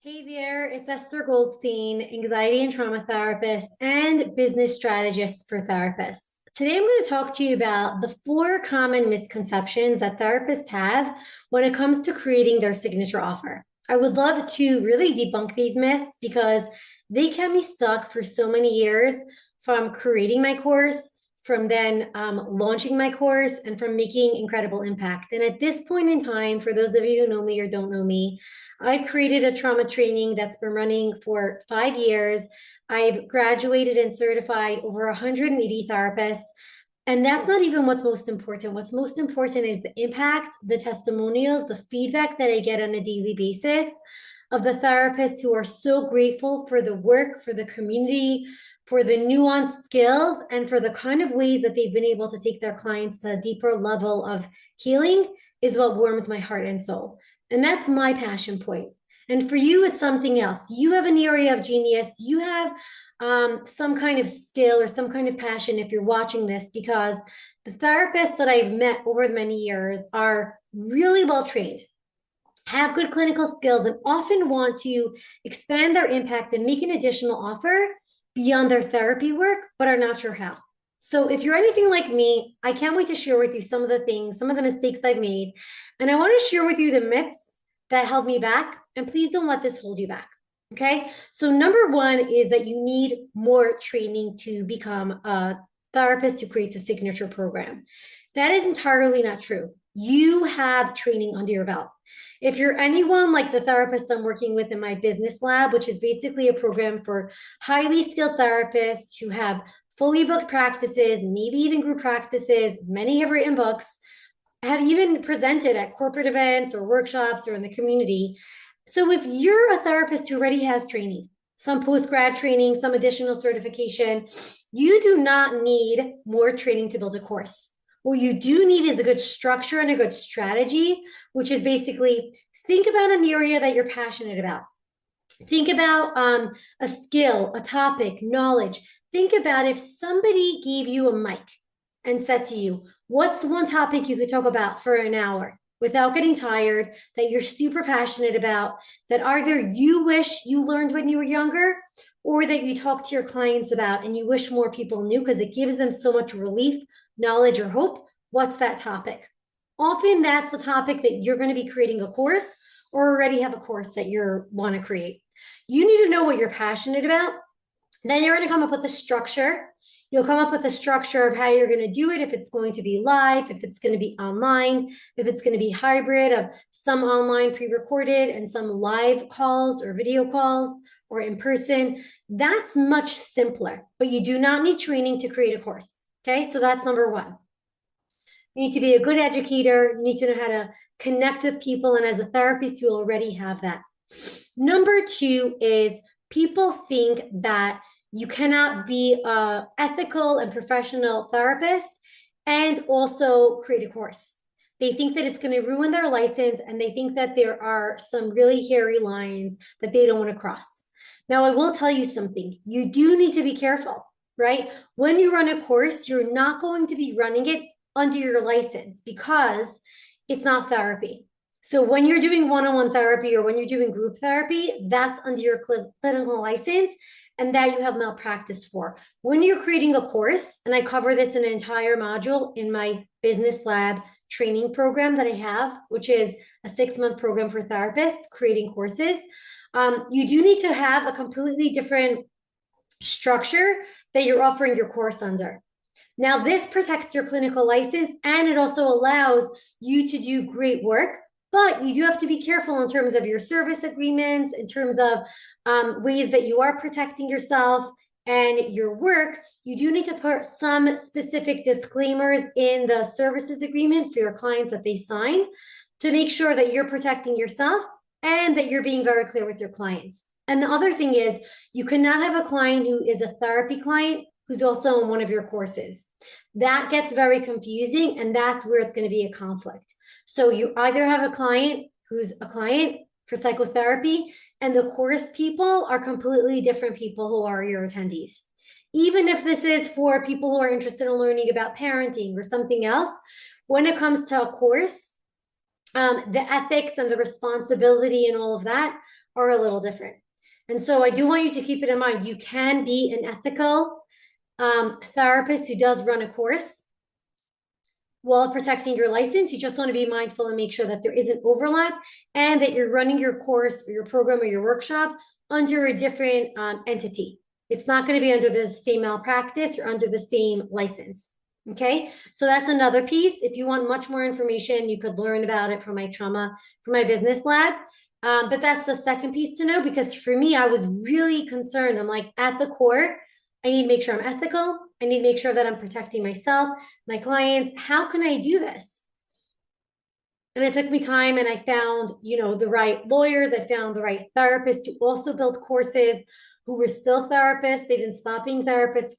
Hey there, it's Esther Goldstein, anxiety and trauma therapist and business strategist for therapists. Today, I'm going to talk to you about the 4 common misconceptions that therapists have when it comes to creating their signature offer. I would love to really debunk these myths because they kept me stuck for so many years, from creating my course, from then launching my course, and from making incredible impact. And at this point in time, for those of you who know me or don't know me, I've created a trauma training that's been running for 5 years. I've graduated and certified over 180 therapists. And that's not even what's most important. What's most important is the impact, the testimonials, the feedback that I get on a daily basis of the therapists who are so grateful for the work, for the community, for the nuanced skills, and for the kind of ways that they've been able to take their clients to a deeper level of healing is what warms my heart and soul. And that's my passion point. And for you, it's something else. You have an area of genius. You have some kind of skill or some kind of passion if you're watching this, because the therapists that I've met over many years are really well trained, have good clinical skills, and often want to expand their impact and make an additional offer beyond their therapy work, but are not sure how. So if you're anything like me, I can't wait to share with you some of the things, some of the mistakes I've made. And I want to share with you the myths that held me back. And please don't let this hold you back. Okay. So number one is that you need more training to become a therapist who creates a signature program. That is entirely not true. You have training under your belt. If you're anyone like the therapist I'm working with in my business lab, which is basically a program for highly skilled therapists who have fully booked practices, maybe even group practices, many have written books, have even presented at corporate events or workshops or in the community. So if you're a therapist who already has training, some post-grad training, some additional certification, you do not need more training to build a course. What you do need is a good structure and a good strategy, which is basically think about an area that you're passionate about. Think about a skill, a topic, knowledge. Think about if somebody gave you a mic and said to you, what's one topic you could talk about for an hour without getting tired, that you're super passionate about, that either you wish you learned when you were younger or that you talk to your clients about and you wish more people knew because it gives them so much relief, knowledge, or hope? What's that topic? Often that's the topic that you're going to be creating a course or already have a course that you want to create. You need to know what you're passionate about. Then you're going to come up with a structure. You'll come up with a structure of how you're going to do it, if it's going to be live, if it's going to be online, if it's going to be hybrid of some online pre-recorded and some live calls or video calls or in person. That's much simpler, but you do not need training to create a course. Okay, so that's number one. You need to be a good educator. You need to know how to connect with people. And as a therapist, you already have that. Number two is people think that you cannot be an ethical and professional therapist and also create a course. They think that it's going to ruin their license, and they think that there are some really hairy lines that they don't want to cross. Now, I will tell you something. You do need to be careful, right? When you run a course, you're not going to be running it under your license because it's not therapy. So when you're doing one-on-one therapy or when you're doing group therapy, that's under your clinical license, and that you have malpractice for. When you're creating a course, and I cover this in an entire module in my business lab training program that I have, which is a 6-month program for therapists creating courses, you do need to have a completely different structure that you're offering your course under. Now, this protects your clinical license, and it also allows you to do great work, but you do have to be careful in terms of your service agreements, in terms of ways that you are protecting yourself and your work. You do need to put some specific disclaimers in the services agreement for your clients that they sign to make sure that you're protecting yourself and that you're being very clear with your clients. And the other thing is, you cannot have a client who is a therapy client who's also in one of your courses. That gets very confusing, and that's where it's going to be a conflict. So you either have a client who's a client for psychotherapy, and the course people are completely different people who are your attendees. Even if this is for people who are interested in learning about parenting or something else, when it comes to a course, the ethics and the responsibility and all of that are a little different. And so I do want you to keep it in mind. You can be an ethical therapist who does run a course while protecting your license. You just want to be mindful and make sure that there isn't overlap and that you're running your course or your program or your workshop under a different entity. It's not going to be under the same malpractice or under the same license. Okay, so that's another piece. If you want much more information, you could learn about it from my business lab. But that's the second piece to know, because for me, I was really concerned. I'm like, at the core, I need to make sure I'm ethical. I need to make sure that I'm protecting myself, my clients. How can I do this? And it took me time, and I found, the right lawyers. I found the right therapists who also built courses, who were still therapists. They didn't stop being therapists,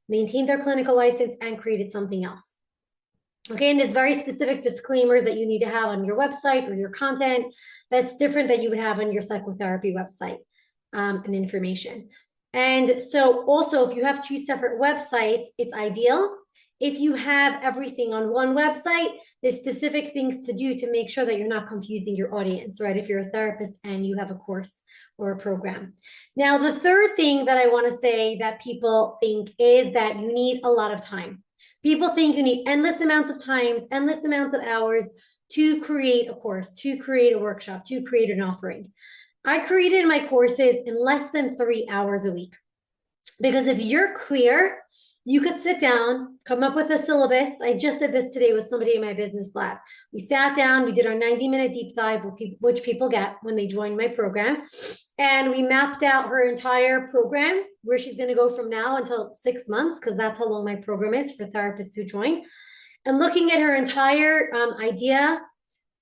maintained their clinical license, and created something else. Okay, and there's very specific disclaimers that you need to have on your website or your content that's different than you would have on your psychotherapy website and information. And so also, if you have two separate websites, it's ideal. If you have everything on one website, there's specific things to do to make sure that you're not confusing your audience, right? If you're a therapist and you have a course or a program. Now, the third thing that I want to say that people think is that you need a lot of time. People think you need endless amounts of time, endless amounts of hours to create a course, to create a workshop, to create an offering. I created my courses in less than 3 hours a week. Because if you're clear, you could sit down, come up with a syllabus. I just did this today with somebody in my business lab. We sat down, we did our 90-minute deep dive, which people get when they join my program. And we mapped out her entire program, where she's going to go from now until 6 months, because that's how long my program is for therapists who join. And looking at her entire idea,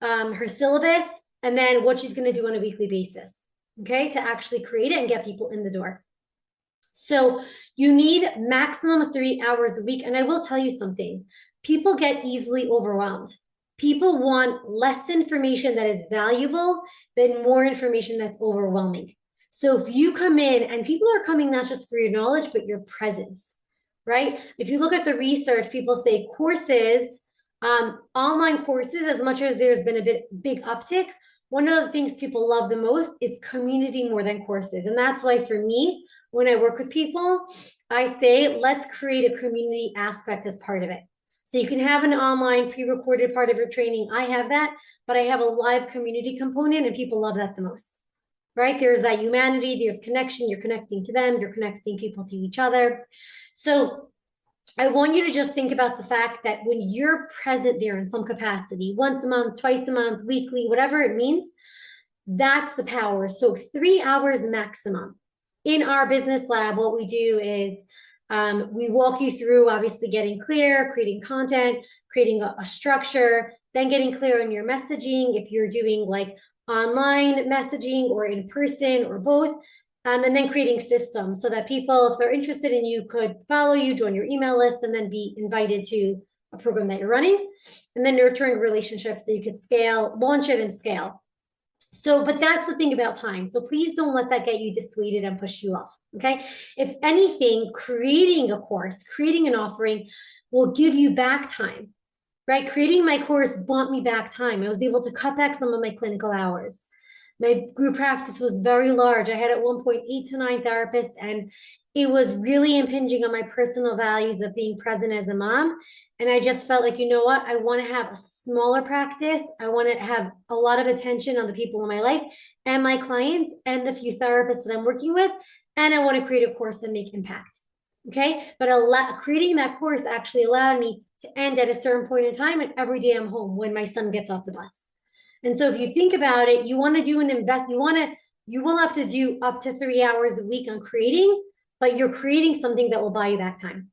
her syllabus, and then what she's going to do on a weekly basis, okay, to actually create it and get people in the door. So you need maximum 3 hours a week. And I will tell you something, people get easily overwhelmed. People want less information that is valuable than more information that's overwhelming. So if you come in, and people are coming not just for your knowledge, but your presence, right? If you look at the research, people say courses, online courses, as much as there's been a big uptick, one of the things people love the most is community more than courses. And that's why for me, when I work with people, I say, let's create a community aspect as part of it. So you can have an online pre-recorded part of your training. I have that, but I have a live community component, and people love that the most, right? There's that humanity, there's connection, you're connecting to them, you're connecting people to each other. So I want you to just think about the fact that when you're present there in some capacity, once a month, twice a month, weekly, whatever it means, that's the power. So 3 hours maximum. In our business lab, what we do is we walk you through obviously getting clear, creating content, creating a structure, then getting clear on your messaging, if you're doing like online messaging or in person or both, and then creating systems so that people, if they're interested in you, could follow you, join your email list, and then be invited to a program that you're running, and then nurturing relationships so you could scale, launch it and scale. So, but that's the thing about time. So please don't let that get you dissuaded and push you off, okay? If anything, creating a course, creating an offering will give you back time, right? Creating my course bought me back time. I was able to cut back some of my clinical hours. My group practice was very large. I had at one point 8 to 9 therapists, and it was really impinging on my personal values of being present as a mom. And I just felt like, you know what? I want to have a smaller practice. I want to have a lot of attention on the people in my life and my clients and the few therapists that I'm working with. And I want to create a course and make impact. Okay. But creating that course actually allowed me to end at a certain point in time. And every day I'm home when my son gets off the bus. And so if you think about it, you want to do an you will have to do up to 3 hours a week on creating, but you're creating something that will buy you back time.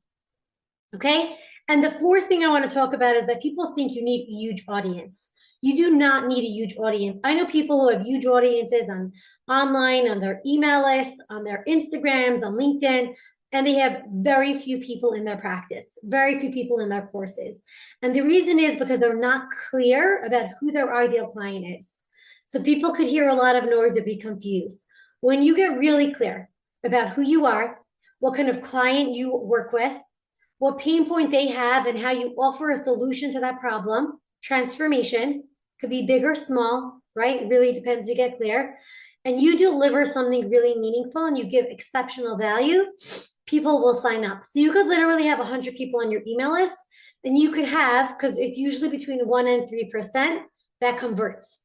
Okay. And the fourth thing I want to talk about is that people think you need a huge audience. You do not need a huge audience. I know people who have huge audiences online, on their email list, on their Instagrams, on LinkedIn, and they have very few people in their practice, very few people in their courses. And the reason is because they're not clear about who their ideal client is. So people could hear a lot of noise or be confused. When you get really clear about who you are, what kind of client you work with, what pain point they have, and how you offer a solution to that problem, transformation, could be big or small, right? It really depends. We get clear. and you deliver something really meaningful and you give exceptional value, people will sign up. So you could literally have 100 people on your email list, and you could have, because it's usually between 1% and 3% that converts.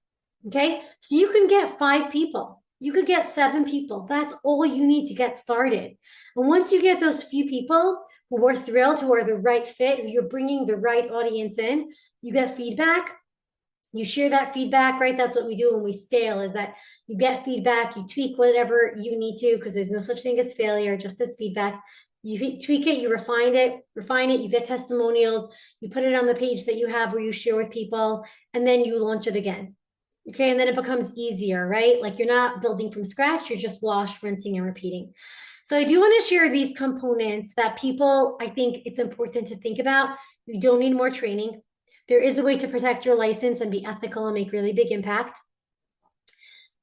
Okay. So you can get 5 people. You could get 7 people. That's all you need to get started. And once you get those few people who are thrilled, who are the right fit, who you're bringing the right audience in, you get feedback. You share that feedback, right? That's what we do when we scale, is that you get feedback, you tweak whatever you need to, because there's no such thing as failure, just as feedback. You tweak it, you refine it, you get testimonials, you put it on the page that you have where you share with people, and then you launch it again. Okay, and then it becomes easier, right? Like you're not building from scratch, you're just wash, rinsing, and repeating. So I do want to share these components that people, I think it's important to think about. You don't need more training. There is a way to protect your license and be ethical and make really big impact.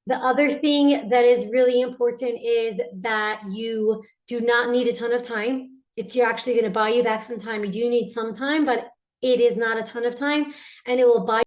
The other thing that is really important is that you do not need a ton of time. You're actually going to buy you back some time. You do need some time, but it is not a ton of time, and it will buy